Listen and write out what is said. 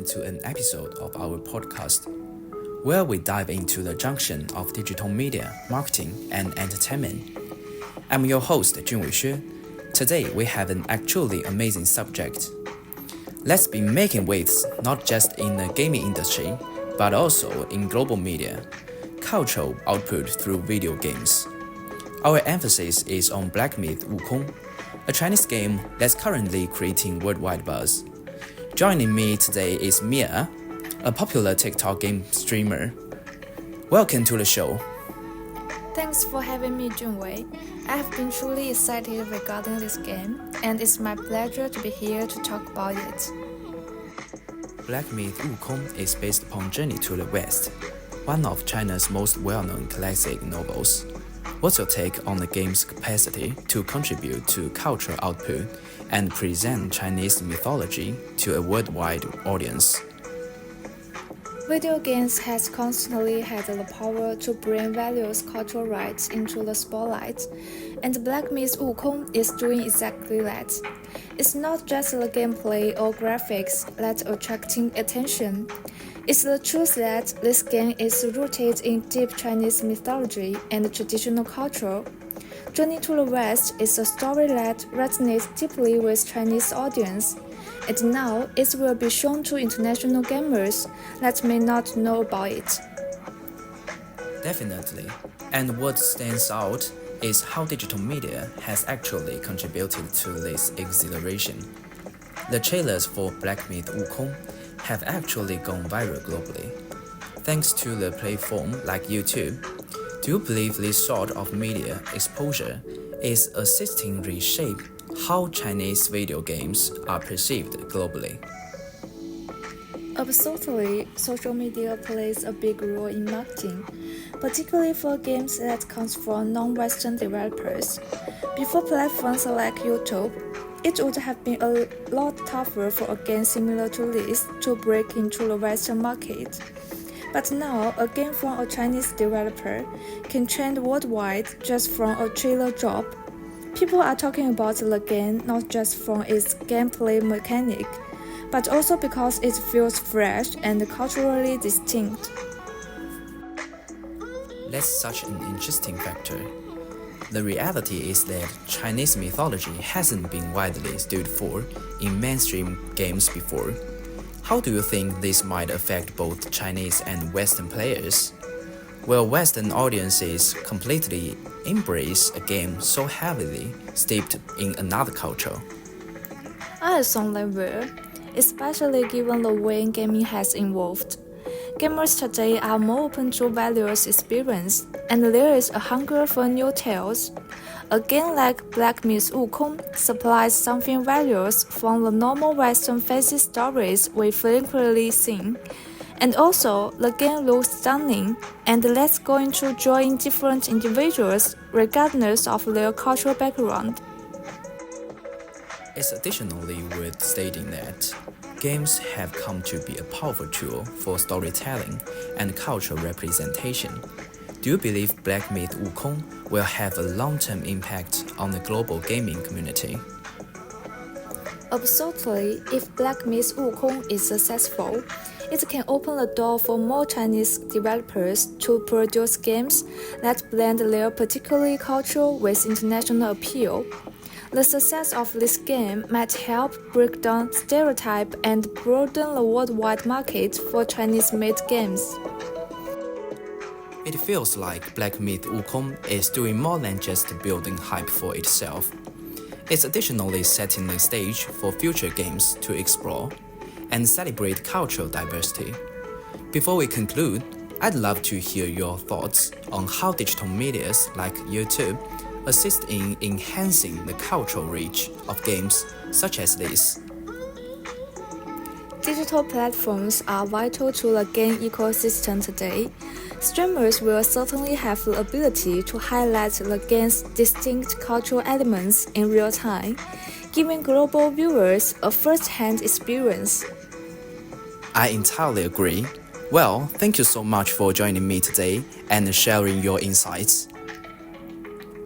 to an episode of our podcast, where we dive into the junction of digital media, marketing, and entertainment. I'm your host, Junwei Xue. Today, we have an actually amazing subject. Let's be making waves not just in the gaming industry, but also in global media, cultural output through video games. Our emphasis is on Black Myth Wukong, a Chinese game that's currently creating worldwide buzz. Joining me today is Mia, a popular TikTok game streamer. Welcome to the show. Thanks for having me, Junwei. I have been truly excited regarding this game, and it's my pleasure to be here to talk about it. Black Myth Wukong is based upon Journey to the West, one of China's most well-known classic novels. What's your take on the game's capacity to contribute to cultural output and present Chinese mythology to a worldwide audience? Video games has constantly had the power to bring various cultural rights into the spotlight, and Black Myth Wukong is doing exactly that. It's not just the gameplay or graphics that attracting attention. It's the truth that this game is rooted in deep Chinese mythology and traditional culture. Journey to the West is a story that resonates deeply with Chinese audience, and now it will be shown to international gamers that may not know about it. Definitely. And what stands out is how digital media has actually contributed to this exhilaration. The trailers for Black Myth Wukong have actually gone viral globally, thanks to the platform like YouTube. Do you believe this sort of media exposure is assisting reshape how Chinese video games are perceived globally? Absolutely, social media plays a big role in marketing, particularly for games that come from non-Western developers. Before platforms like YouTube, it would have been a lot tougher for a game similar to this to break into the Western market. But now, a game from a Chinese developer can trend worldwide just from a trailer drop. People are talking about the game not just from its gameplay mechanic, but also because it feels fresh and culturally distinct. That's such an interesting factor. The reality is that Chinese mythology hasn't been widely stood for in mainstream games before. How do you think this might affect both Chinese and Western players? Will Western audiences completely embrace a game so heavily steeped in another culture? I assume they will, especially given the way gaming has evolved. Gamers today are more open to various experience, and there is a hunger for new tales. A game like Black Myth Wukong supplies something various from the normal Western fantasy stories we frequently see. And also, the game looks stunning and lets go into drawing different individuals regardless of their cultural background. It's additionally worth stating that games have come to be a powerful tool for storytelling and cultural representation. Do you believe Black Myth Wukong will have a long-term impact on the global gaming community? Absolutely, if Black Myth Wukong is successful, it can open the door for more Chinese developers to produce games that blend their particular culture with international appeal. The success of this game might help break down stereotypes and broaden the worldwide market for Chinese-made games. It feels like Black Myth Wukong is doing more than just building hype for itself. It's additionally setting the stage for future games to explore and celebrate cultural diversity. Before we conclude, I'd love to hear your thoughts on how digital medias like YouTube assist in enhancing the cultural reach of games such as this. Digital platforms are vital to the game ecosystem today. Streamers will certainly have the ability to highlight the game's distinct cultural elements in real time, giving global viewers a first-hand experience. I entirely agree. Well, thank you so much for joining me today and sharing your insights.